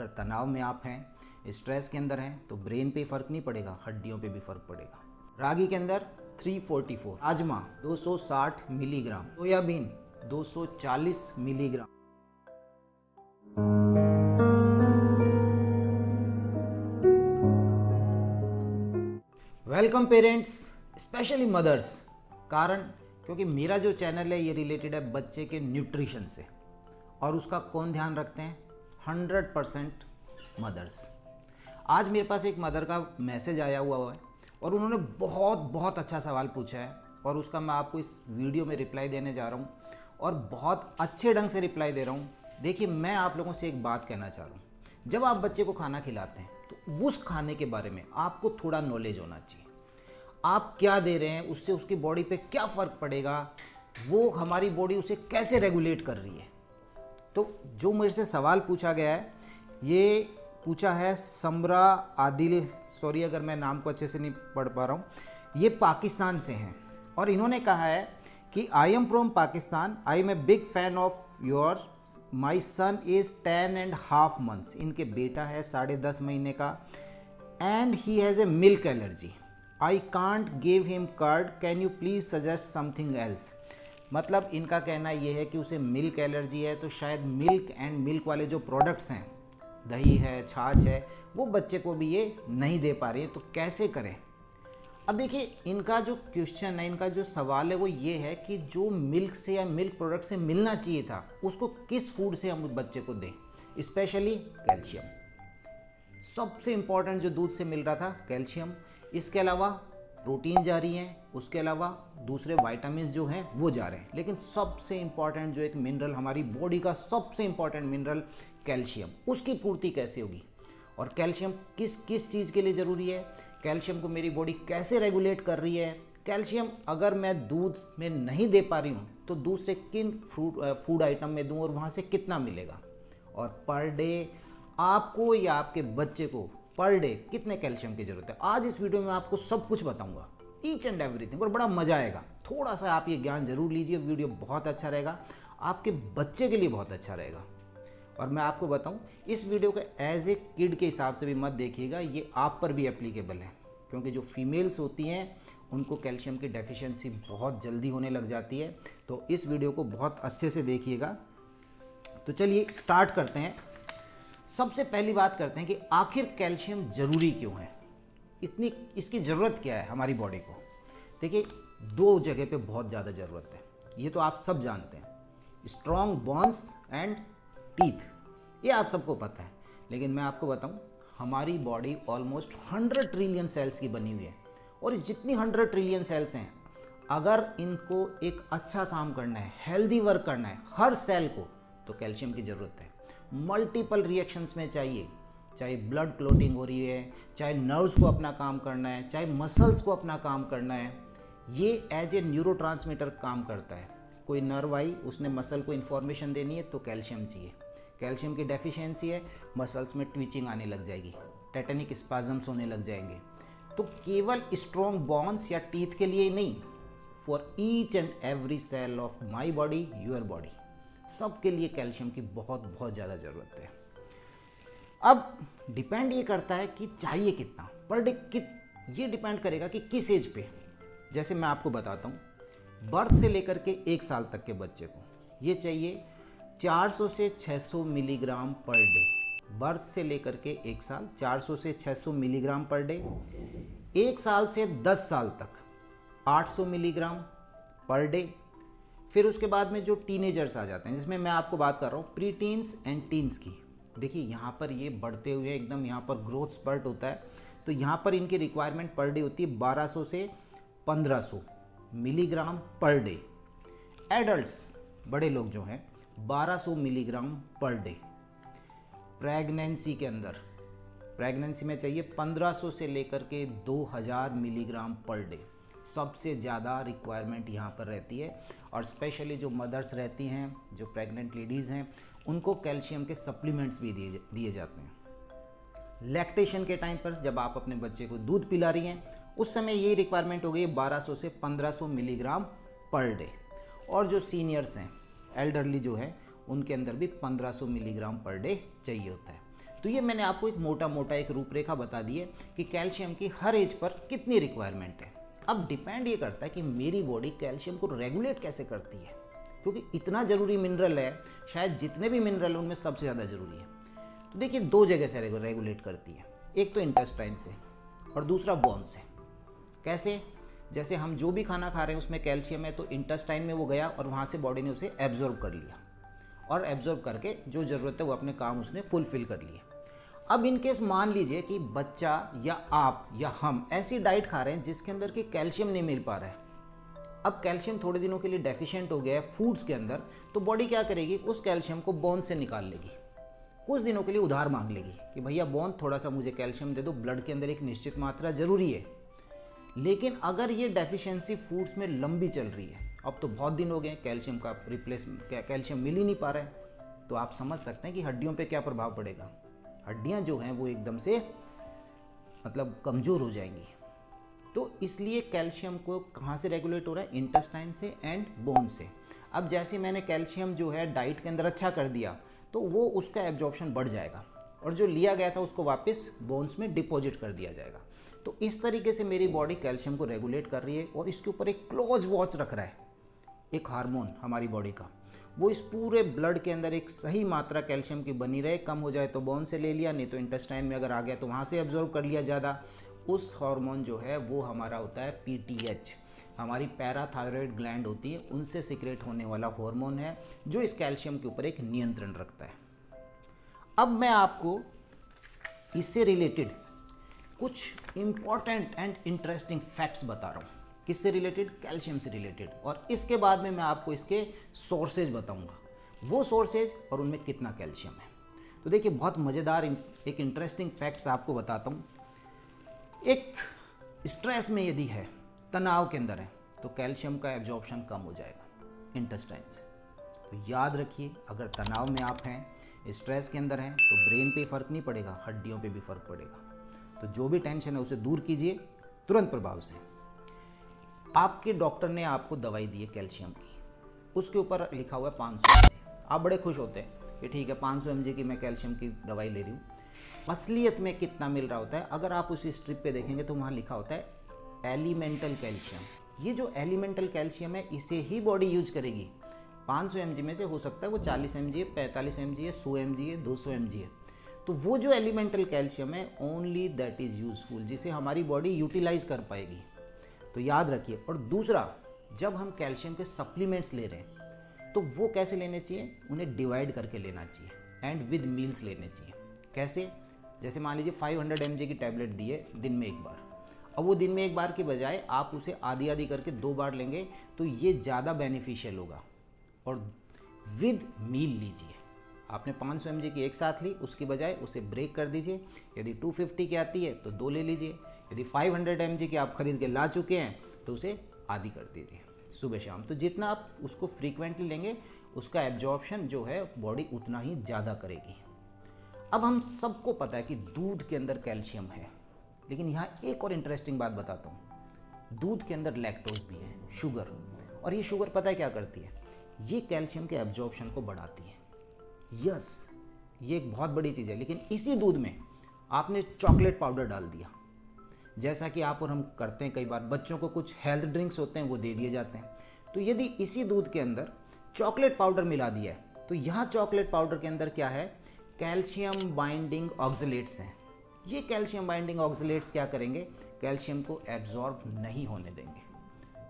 अगर तनाव में आप हैं, स्ट्रेस के अंदर हैं, तो ब्रेन पे फ़र्क नहीं पड़ेगा, हड्डियों पे भी फ़र्क पड़ेगा। रागी के अंदर 344, rajma 260 milligram, soybean 240 milligram. Welcome parents, specially mothers. कारण क्योंकि मेरा जो चैनल है ये रिलेटेड है बच्चे के न्यूट्रिशन से, और उसका कौन ध्यान रखते हैं? 100% मदर्स। आज मेरे पास एक मदर का मैसेज आया हुआ है और उन्होंने बहुत अच्छा सवाल पूछा है, और उसका मैं आपको इस वीडियो में रिप्लाई देने जा रहा हूँ, और बहुत अच्छे ढंग से रिप्लाई दे रहा हूँ। देखिए, मैं आप लोगों से एक बात कहना चाह रहा हूँ, जब आप बच्चे को खाना खिलाते हैं तो उस खाने के बारे में आपको थोड़ा नॉलेज होना चाहिए। आप क्या दे रहे हैं, उससे उसकी बॉडी पे क्या फ़र्क पड़ेगा, वो हमारी बॉडी उसे कैसे रेगुलेट कर रही है। तो जो मेरे से सवाल पूछा गया है, ये पूछा है समरा आदिल, सॉरी अगर मैं नाम को अच्छे से नहीं पढ़ पा रहा हूँ, ये पाकिस्तान से हैं, और इन्होंने कहा है कि I am from Pakistan, I am a big fan of your, my son is 10.5 months, इनके बेटा है 10.5 महीने का, and he has a milk allergy, I can't give him curd, can you please suggest something else. मतलब इनका कहना यह है कि उसे मिल्क एलर्जी है, तो शायद मिल्क एंड मिल्क वाले जो प्रोडक्ट्स हैं, दही है, छाछ है, वो बच्चे को भी ये नहीं दे पा रही है, तो कैसे करें? अब देखिए, इनका जो क्वेश्चन है, इनका जो सवाल है वो ये है कि जो मिल्क से या मिल्क प्रोडक्ट से मिलना चाहिए था, उसको किस फूड से हम बच्चे को दें। स्पेशली कैल्शियम, सबसे इम्पॉर्टेंट जो दूध से मिल रहा था कैल्शियम, इसके अलावा प्रोटीन जा रही हैं, उसके अलावा दूसरे विटामिन जो हैं वो जा रहे हैं, लेकिन सबसे इम्पॉर्टेंट जो एक मिनरल, हमारी बॉडी का सबसे इम्पॉर्टेंट मिनरल कैल्शियम, उसकी पूर्ति कैसे होगी, और कैल्शियम किस किस चीज़ के लिए ज़रूरी है, कैल्शियम को मेरी बॉडी कैसे रेगुलेट कर रही है। कैल्शियम अगर मैं दूध में नहीं दे पा रही हूँ तो दूसरे किन फूड आइटम में दूँ, और वहाँ से कितना मिलेगा, और पर डे आपको या आपके बच्चे को पर डे कितने कैल्शियम की ज़रूरत है। आज इस वीडियो में आपको सब कुछ बताऊंगा, ईच एंड एवरीथिंग, और बड़ा मज़ा आएगा। थोड़ा सा आप ये ज्ञान जरूर लीजिए, वीडियो बहुत अच्छा रहेगा, आपके बच्चे के लिए बहुत अच्छा रहेगा। और मैं आपको बताऊं, इस वीडियो को एज ए किड के हिसाब से भी मत देखिएगा, ये आप पर भी एप्लीकेबल है, क्योंकि जो फीमेल्स होती हैं उनको कैल्शियम की डेफिशिएंसी बहुत जल्दी होने लग जाती है। तो इस वीडियो को बहुत अच्छे से देखिएगा। तो चलिए स्टार्ट करते हैं। सबसे पहली बात करते हैं कि आखिर कैल्शियम ज़रूरी क्यों है, इतनी इसकी ज़रूरत क्या है हमारी बॉडी को। देखिए, दो जगह पे बहुत ज़्यादा ज़रूरत है, ये तो आप सब जानते हैं, स्ट्रॉन्ग बोन्स एंड टीथ, ये आप सबको पता है। लेकिन मैं आपको बताऊं, हमारी बॉडी ऑलमोस्ट 100 ट्रिलियन सेल्स की बनी हुई है, और जितनी 100 ट्रिलियन सेल्स हैं, अगर इनको एक अच्छा काम करना है, हेल्दी वर्क करना है हर सेल को, तो कैल्शियम की ज़रूरत है। मल्टीपल रिएक्शंस में चाहिए, चाहे ब्लड क्लोटिंग हो रही है, चाहे नर्व्स को अपना काम करना है, चाहे मसल्स को अपना काम करना है, ये एज ए न्यूरोट्रांसमीटर काम करता है। कोई नर्व आई, उसने मसल को इन्फॉर्मेशन देनी है, तो कैल्शियम चाहिए। कैल्शियम की डेफिशिएंसी है, मसल्स में ट्विचिंग आने लग जाएगी, टेटेनिक स्पाजम्स होने लग जाएंगे। तो केवल स्ट्रॉन्ग बोन्स या टीथ के लिए ही नहीं, for each and every cell of my body, your body, सबके लिए कैल्शियम की बहुत ज़्यादा ज़रूरत है। अब डिपेंड ये करता है कि चाहिए कितना पर डे, ये डिपेंड करेगा कि किस एज पे। जैसे मैं आपको बताता हूँ, बर्थ से लेकर के 1 साल तक के बच्चे को ये चाहिए 400 से 600 मिलीग्राम पर डे। बर्थ से लेकर के 1 साल 400 से 600 मिलीग्राम पर डे। 1 साल से 10 साल तक 800 मिलीग्राम पर डे। फिर उसके बाद में जो टीनेजर्स आ जाते हैं, जिसमें मैं आपको बात कर रहा हूँ प्री टीन्स एंड टीन्स की, देखिए यहाँ पर ये बढ़ते हुए एकदम यहाँ पर ग्रोथ स्पर्ट होता है, तो यहाँ पर इनकी रिक्वायरमेंट पर डे होती है 1200 से 1500 मिलीग्राम पर डे। एडल्ट्स, बड़े लोग जो हैं, 1200 मिलीग्राम पर डे। प्रेगनेंसी के अंदर, प्रेगनेंसी में चाहिए 1500 से लेकर के 2000 मिलीग्राम पर डे, सबसे ज़्यादा रिक्वायरमेंट यहाँ पर रहती है। और स्पेशली जो मदर्स रहती हैं, जो प्रेग्नेंट लेडीज़ हैं, उनको कैल्शियम के सप्लीमेंट्स भी दिए जाते हैं। लैक्टेशन के टाइम पर जब आप अपने बच्चे को दूध पिला रही हैं, उस समय ये रिक्वायरमेंट हो गई 1200 से 1500 मिलीग्राम पर डे। और जो सीनियर्स हैं, एल्डरली जो है, उनके अंदर भी 1500 मिलीग्राम पर डे चाहिए होता है। तो ये मैंने आपको एक मोटा मोटा एक रूपरेखा बता दी है कि कैल्शियम की हर एज पर कितनी रिक्वायरमेंट है। अब डिपेंड ये करता है कि मेरी बॉडी कैल्शियम को रेगुलेट कैसे करती है, क्योंकि इतना ज़रूरी मिनरल है, शायद जितने भी मिनरल हैं उनमें सबसे ज़्यादा ज़रूरी है। तो देखिए 2 जगह से रेगुलेट करती है, एक तो इंटेस्टाइन से और दूसरा बोन से। कैसे? जैसे हम जो भी खाना खा रहे हैं उसमें कैल्शियम है, तो इंटेस्टाइन में वो गया और वहाँ से बॉडी ने उसे एब्जॉर्ब कर लिया और एब्जॉर्ब करके जो ज़रूरत है वो अपने काम उसने फुलफिल कर लिए। अब इन केस मान लीजिए कि बच्चा या आप या हम ऐसी डाइट खा रहे हैं जिसके अंदर कि कैल्शियम नहीं मिल पा रहा है। अब कैल्शियम थोड़े दिनों के लिए डेफिशिएंट हो गया है फूड्स के अंदर, तो बॉडी क्या करेगी, उस कैल्शियम को बोन से निकाल लेगी, कुछ दिनों के लिए उधार मांग लेगी कि भैया बोन थोड़ा सा मुझे कैल्शियम दे दो, ब्लड के अंदर एक निश्चित मात्रा जरूरी है। लेकिन अगर ये डेफिशिएंसी फूड्स में लंबी चल रही है, अब तो बहुत दिन हो गए कैल्शियम का कैल्शियम मिल ही नहीं पा रहा है, तो आप समझ सकते हैं कि हड्डियों पे क्या प्रभाव पड़ेगा। हड्डियां जो हैं वो एकदम से मतलब कमज़ोर हो जाएंगी। तो इसलिए कैल्शियम को कहाँ से रेगुलेट हो रहा है, इंटेस्टाइन से एंड बोन से। अब जैसे मैंने कैल्शियम जो है डाइट के अंदर अच्छा कर दिया तो वो उसका एब्जॉर्प्शन बढ़ जाएगा और जो लिया गया था उसको वापस बोन्स में डिपॉजिट कर दिया जाएगा। तो इस तरीके से मेरी बॉडी कैल्शियम को रेगुलेट कर रही है और इसके ऊपर एक क्लोज वॉच रख रहा है एक हार्मोन हमारी बॉडी का, वो इस पूरे ब्लड के अंदर एक सही मात्रा कैल्शियम की बनी रहे। कम हो जाए तो बोन से ले लिया, नहीं तो इंटेस्टाइन में अगर आ गया तो वहाँ से एब्जॉर्ब कर लिया ज़्यादा। उस हार्मोन जो है वो हमारा होता है PTH, हमारी पैराथायरॉयड ग्लैंड होती है, उनसे सिक्रेट होने वाला हार्मोन है जो इस कैल्शियम के ऊपर एक नियंत्रण रखता है। अब मैं आपको इससे रिलेटेड कुछ इम्पॉर्टेंट एंड इंटरेस्टिंग फैक्ट्स बता रहा हूँ। किससे रिलेटेड? कैल्शियम से रिलेटेड। और इसके बाद में मैं आपको इसके सोर्सेज बताऊंगा, वो सोर्सेज और उनमें कितना कैल्शियम है। तो देखिए बहुत मज़ेदार एक इंटरेस्टिंग फैक्ट्स आपको बताता हूँ। एक स्ट्रेस में यदि है, तनाव के अंदर है, तो कैल्शियम का एब्जॉर्प्शन कम हो जाएगा इंटेस्टाइन से। तो याद रखिए, अगर तनाव में आप हैं, स्ट्रेस के अंदर हैं, तो ब्रेन पे फ़र्क नहीं पड़ेगा, हड्डियों पे भी फ़र्क पड़ेगा। तो जो भी टेंशन है उसे दूर कीजिए तुरंत प्रभाव से। आपके डॉक्टर ने आपको दवाई दी है कैल्शियम की, उसके ऊपर लिखा हुआ है 500 mg। आप बड़े खुश होते हैं कि ठीक है 500 mg की मैं कैल्शियम की दवाई ले रही हूँ। असलियत में कितना मिल रहा होता है, अगर आप उस स्ट्रिप पे देखेंगे तो वहाँ लिखा होता है एलिमेंटल कैल्शियम। ये जो एलिमेंटल कैल्शियम है इसे ही बॉडी यूज करेगी। 500 mg में से हो सकता है वो 40 mg है, 45 mg है, 100 mg है, 200 mg है। तो वो जो एलिमेंटल कैल्शियम है ओनली दैट इज़ यूजफुल, जिसे हमारी बॉडी यूटिलाइज कर पाएगी। तो याद रखिए। और दूसरा, जब हम कैल्शियम के सप्लीमेंट्स ले रहे हैं तो वो कैसे लेने चाहिए, उन्हें डिवाइड करके लेना चाहिए एंड विद मील्स लेने चाहिए। कैसे? जैसे मान लीजिए 500 mg की टैबलेट दी है दिन में एक बार, अब वो दिन में एक बार के बजाय आप उसे आधी आधी करके 2 बार लेंगे तो ये ज़्यादा बेनिफिशियल होगा। और विद मील लीजिए। आपने 500 mg की एक साथ ली, उसकी बजाय उसे ब्रेक कर दीजिए। यदि 250 की आती है तो 2 ले लीजिए। यदि 500 mg की आप खरीद के ला चुके हैं तो उसे आधी कर दीजिए सुबह शाम। तो जितना आप उसको फ्रीक्वेंटली लेंगे उसका एब्जॉर्प्शन जो है बॉडी उतना ही ज़्यादा करेगी। अब हम सबको पता है कि दूध के अंदर कैल्शियम है, लेकिन यहाँ एक और इंटरेस्टिंग बात बताता हूँ। दूध के अंदर लैक्टोज भी है, शुगर। और ये शुगर पता है क्या करती है, ये कैल्शियम के एब्जॉर्प्शन को बढ़ाती है। यस, ये एक बहुत बड़ी चीज़ है। लेकिन इसी दूध में आपने चॉकलेट पाउडर डाल दिया, जैसा कि आप और हम करते हैं कई बार, बच्चों को कुछ हेल्थ ड्रिंक्स होते हैं वो दे दिए जाते हैं। तो यदि इसी दूध के अंदर चॉकलेट पाउडर मिला दिया है तो यहाँ चॉकलेट पाउडर के अंदर क्या है, कैल्शियम बाइंडिंग ऑक्सलेट्स हैं। ये कैल्शियम बाइंडिंग ऑक्सलेट्स क्या करेंगे, कैल्शियम को एब्जॉर्ब नहीं होने देंगे।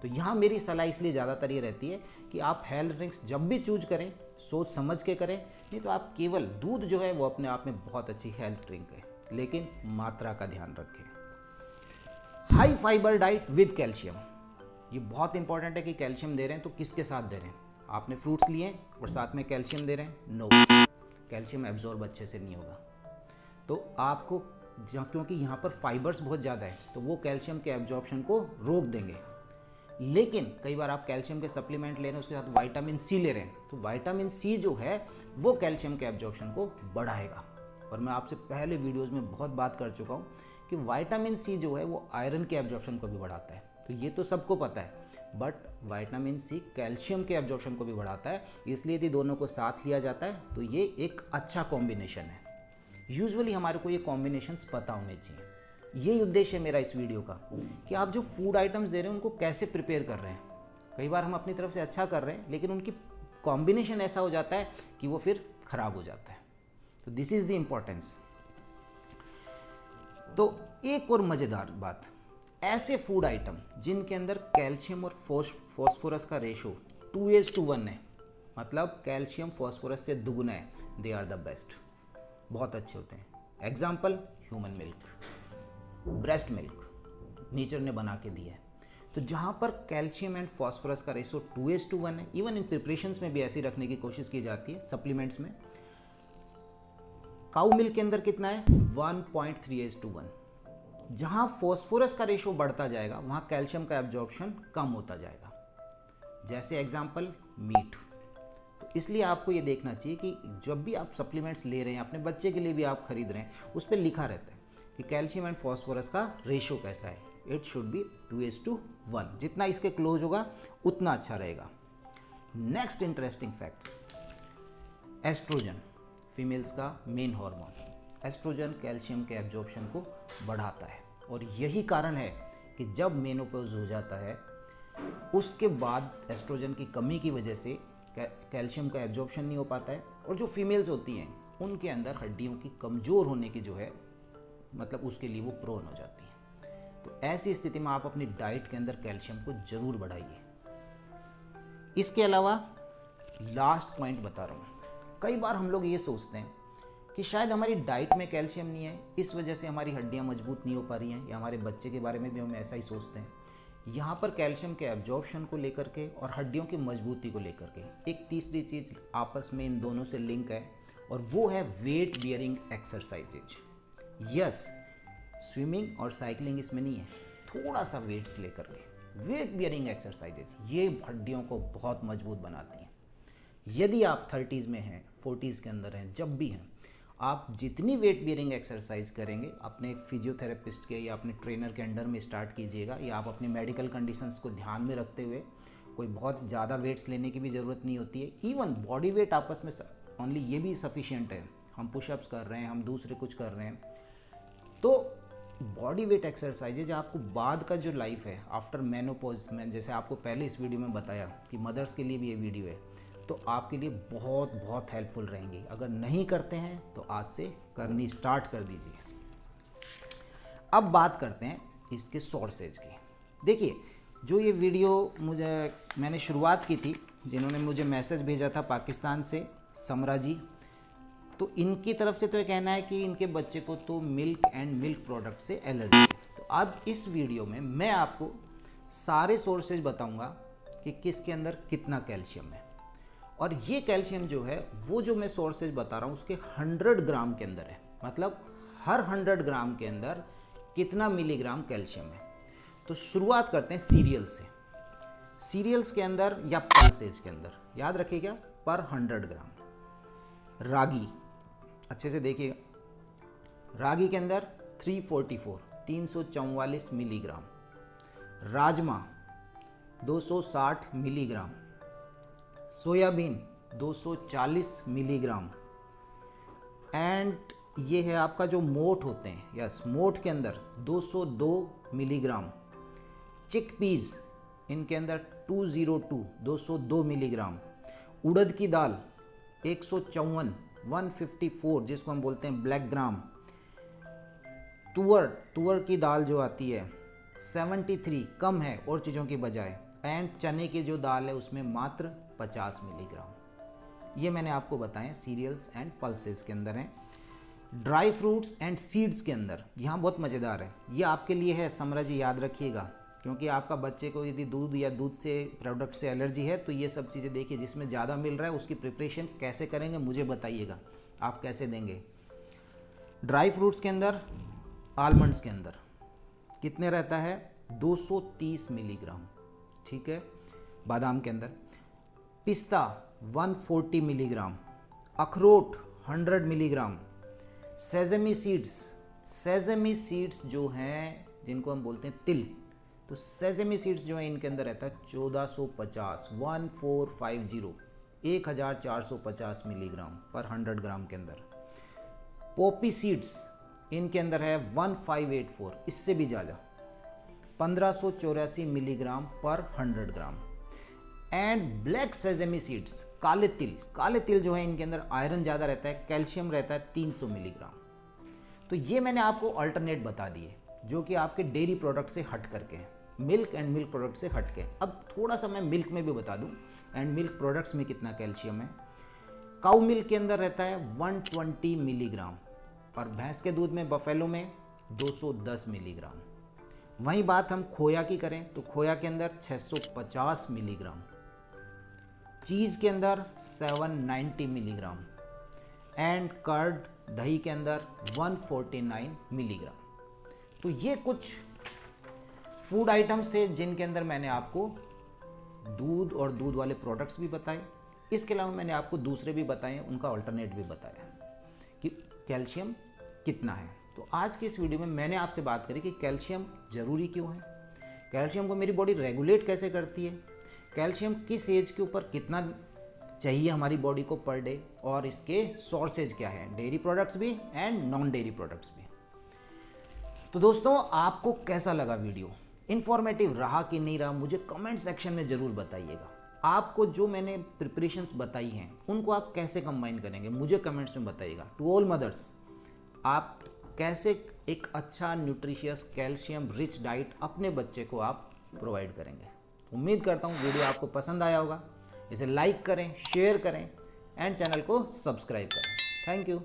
तो यहाँ मेरी सलाह इसलिए ज़्यादातर ये रहती है कि आप हेल्थ ड्रिंक्स जब भी चूज करें सोच समझ के करें, नहीं तो आप केवल दूध जो है वो अपने आप में बहुत अच्छी हेल्थ ड्रिंक है, लेकिन मात्रा का ध्यान रखें। High fibre diet with calcium, ये बहुत इंपॉर्टेंट है कि कैल्शियम दे रहे हैं तो किसके साथ दे रहे हैं। आपने फ्रूट्स लिए और साथ में कैल्शियम दे रहे हैं, नो, कैल्शियम एब्जॉर्ब अच्छे से नहीं होगा। तो आपको क्योंकि यहाँ पर फाइबर्स बहुत ज़्यादा है तो वो कैल्शियम के एब्जॉर्प्शन को रोक देंगे। लेकिन कई बार आप कैल्शियम के सप्लीमेंट ले रहे हैं, उसके साथ विटामिन सी ले रहे हैं, तो विटामिन सी जो है वो कैल्शियम के एब्जॉर्प्शन को बढ़ाएगा। और मैं आपसे पहले वीडियोस में बहुत बात कर चुका हूँ कि विटामिन सी जो है वो आयरन के एब्जॉर्प्शन को भी बढ़ाता है। तो ये तो सबको पता है, बट विटामिन सी कैल्शियम के एब्जॉर्प्शन को भी बढ़ाता है। इसलिए यदि दोनों को साथ लिया जाता है तो ये एक अच्छा कॉम्बिनेशन है। यूजुअली हमारे को ये कॉम्बिनेशंस पता होने चाहिए। यही उद्देश्य है मेरा इस वीडियो का कि आप जो फूड आइटम्स दे रहे हैं उनको कैसे प्रिपेयर कर रहे हैं। कई बार हम अपनी तरफ से अच्छा कर रहे हैं लेकिन उनकी कॉम्बिनेशन ऐसा हो जाता है कि वो फिर खराब हो जाता है। तो दिस इज़ द इम्पोर्टेंस। तो एक और मज़ेदार बात, ऐसे फूड आइटम जिनके अंदर कैल्शियम और फॉस्फोरस का रेशो 2:1 है, मतलब कैल्शियम फॉस्फोरस से दुगुना है, दे आर द बेस्ट, बहुत अच्छे होते हैं। Example human milk, breast milk nature ने बना के दिया है। तो जहाँ पर कैल्शियम एंड फॉस्फोरस का रेशो 2:1 है, इवन इन प्रिपरेशंस में भी ऐसी रखने की कोशिश की जाती है सप्लीमेंट्स में। काऊ मिल्क के अंदर कितना है 1.3:1। जहाँ फॉस्फोरस का रेशो बढ़ता जाएगा वहाँ कैल्शियम का एब्जॉर्प्शन कम होता जाएगा। जैसे एग्जाम्पल मीट। तो इसलिए आपको ये देखना चाहिए कि जब भी आप सप्लीमेंट्स ले रहे हैं, अपने बच्चे के लिए भी आप खरीद रहे हैं, उस पर लिखा रहता है कि कैल्शियम एंड फॉस्फोरस का रेशो कैसा है। It should be 2:1। जितना इसके क्लोज होगा उतना अच्छा रहेगा। Next interesting facts, estrogen females का मेन हार्मोन। एस्ट्रोजन कैल्शियम के एब्जॉर्प्शन को बढ़ाता है और यही कारण है कि जब मेनोपॉज हो जाता है उसके बाद एस्ट्रोजन की कमी की वजह से कैल्शियम का एब्जॉर्प्शन नहीं हो पाता है और जो फीमेल्स होती हैं उनके अंदर हड्डियों की कमज़ोर होने की जो है मतलब उसके लिए वो प्रोन हो जाती है। तो ऐसी स्थिति में आप अपनी डाइट के अंदर कैल्शियम को ज़रूर बढ़ाइए। इसके अलावा लास्ट पॉइंट बता रहा हूँ, कई बार हम लोग ये सोचते हैं कि शायद हमारी डाइट में कैल्शियम नहीं है, इस वजह से हमारी हड्डियाँ मजबूत नहीं हो पा रही हैं, या हमारे बच्चे के बारे में भी हम ऐसा ही सोचते हैं। यहाँ पर कैल्शियम के एब्जॉर्प्शन को लेकर के और हड्डियों की मजबूती को लेकर के एक तीसरी चीज़ आपस में इन दोनों से लिंक है और वो है weight bearing exercises. Yes, swimming और साइकिलिंग इसमें नहीं है, थोड़ा सा वेट्स लेकर के वेट बियरिंग एक्सरसाइजेज ये हड्डियों को बहुत मजबूत बनाती हैं। यदि आप 30s में हैं, 40s के अंदर हैं, जब भी हैं, आप जितनी वेट बियरिंग एक्सरसाइज करेंगे अपने फिजियोथेरेपिस्ट के या अपने ट्रेनर के अंडर में स्टार्ट कीजिएगा, या आप अपनी मेडिकल कंडीशंस को ध्यान में रखते हुए, कोई बहुत ज़्यादा वेट्स लेने की भी ज़रूरत नहीं होती है। इवन बॉडी वेट आपस में ओनली ये भी सफिशिएंट है। हम पुशअप्स कर रहे हैं, हम दूसरे कुछ कर रहे हैं, तो बॉडी वेट एक्सरसाइजेज आपको बाद का जो लाइफ है आफ्टर मेनोपॉज में, जैसे आपको पहले इस वीडियो में बताया कि मदर्स के लिए भी ये वीडियो है, तो आपके लिए बहुत बहुत हेल्पफुल रहेंगी। अगर नहीं करते हैं तो आज से करनी स्टार्ट कर दीजिए। अब बात करते हैं इसके सोर्सेज की। देखिए, जो ये वीडियो मैंने शुरुआत की थी, जिन्होंने मुझे मैसेज भेजा था पाकिस्तान से, समरा जी, तो इनकी तरफ से तो ये कहना है कि इनके बच्चे को तो मिल्क एंड मिल्क प्रोडक्ट से एलर्जी है। तो अब इस वीडियो में मैं आपको सारे सोर्सेज बताऊंगा कि किसके अंदर कितना कैल्शियम है, और ये कैल्शियम जो है वो जो मैं सोर्सेज बता रहा हूँ उसके 100 ग्राम के अंदर है, मतलब हर 100 ग्राम के अंदर कितना मिलीग्राम कैल्शियम है। तो शुरुआत करते हैं सीरियल से। सीरियल्स के अंदर या पल्सेज के अंदर याद रखिएगा पर 100 ग्राम। रागी, अच्छे से देखिएगा, रागी के अंदर 344 milligram. Rajma 260 milligram. Soybean 240 milligram. And ये है आपका जो मोठ होते हैं, यस, मोठ के अंदर 202 मिलीग्राम। चिकपीज़ इनके अंदर 202 मिलीग्राम। उड़द की दाल 154 जिसको हम बोलते हैं ब्लैक ग्राम। तुअर की दाल जो आती है 73, कम है और चीज़ों की बजाय। एंड चने की जो दाल है उसमें मात्र 50 मिलीग्राम। ये मैंने आपको बताएं सीरियल्स एंड पल्सेस के अंदर हैं। ड्राई फ्रूट्स एंड सीड्स के अंदर, यहाँ बहुत मज़ेदार है, ये आपके लिए है समरा जी, याद रखिएगा, क्योंकि आपका बच्चे को यदि दूध या दूध से प्रोडक्ट से एलर्जी है तो ये सब चीज़ें देखिए, जिसमें ज़्यादा मिल रहा है उसकी प्रिपरेशन कैसे करेंगे मुझे बताइएगा, आप कैसे देंगे। ड्राई फ्रूट्स के अंदर, आलमंड्स के अंदर कितने रहता है 230 मिलीग्राम, ठीक है। बादाम के अंदर पिस्ता 140 मिलीग्राम। अखरोट 100 मिलीग्राम। सेजमी सीड्स जो हैं जिनको हम बोलते हैं तिल, तो सेजमी सीड्स जो है इनके अंदर रहता है 1450 मिलीग्राम पर 100 ग्राम के अंदर। पोपी सीड्स इनके अंदर है 1584, इससे भी ज़्यादा 1584 मिलीग्राम पर 100 ग्राम। एंड ब्लैक सेजेमी सीड्स, काले तिल जो है इनके अंदर आयरन ज़्यादा रहता है, कैल्शियम रहता है 300 मिलीग्राम। तो ये मैंने आपको अल्टरनेट बता दिए जो कि आपके डेयरी प्रोडक्ट से हट करके हैं, मिल्क एंड मिल्क प्रोडक्ट से हट के। अब थोड़ा सा मैं मिल्क में भी बता दूं एंड मिल्क प्रोडक्ट्स में कितना कैल्शियम है। काऊ मिल्क के अंदर रहता है 120 मिलीग्राम और भैंस के दूध में, बफेलो में 210 मिलीग्राम। वहीं बात हम खोया की करें तो खोया के अंदर 650 मिलीग्राम, चीज़ के अंदर 790 मिलीग्राम एंड कर्ड दही के अंदर 149 मिलीग्राम। तो ये कुछ फूड आइटम्स थे जिनके अंदर मैंने आपको दूध और दूध वाले प्रोडक्ट्स भी बताए। इसके अलावा मैंने आपको दूसरे भी बताए, उनका अल्टरनेट भी बताया कि कैल्शियम कितना है। तो आज की इस वीडियो में मैंने आपसे बात करी कि कैल्शियम ज़रूरी क्यों है, कैल्शियम को मेरी बॉडी रेगुलेट कैसे करती है, कैल्शियम किस एज के ऊपर कितना चाहिए हमारी बॉडी को पर डे, और इसके सोर्सेज क्या है, डेयरी प्रोडक्ट्स भी एंड नॉन डेयरी प्रोडक्ट्स भी। तो दोस्तों, आपको कैसा लगा वीडियो, इन्फॉर्मेटिव रहा कि नहीं रहा, मुझे कमेंट सेक्शन में ज़रूर बताइएगा। आपको जो मैंने प्रिपरेशंस बताई हैं उनको आप कैसे कंबाइन करेंगे, मुझे कमेंट्स में बताइएगा। टू ऑल मदर्स, आप कैसे एक अच्छा न्यूट्रिशियस कैल्शियम रिच डाइट अपने बच्चे को आप प्रोवाइड करेंगे। उम्मीद करता हूँ वीडियो आपको पसंद आया होगा। इसे लाइक करें, शेयर करें एंड चैनल को सब्सक्राइब करें। Thank you.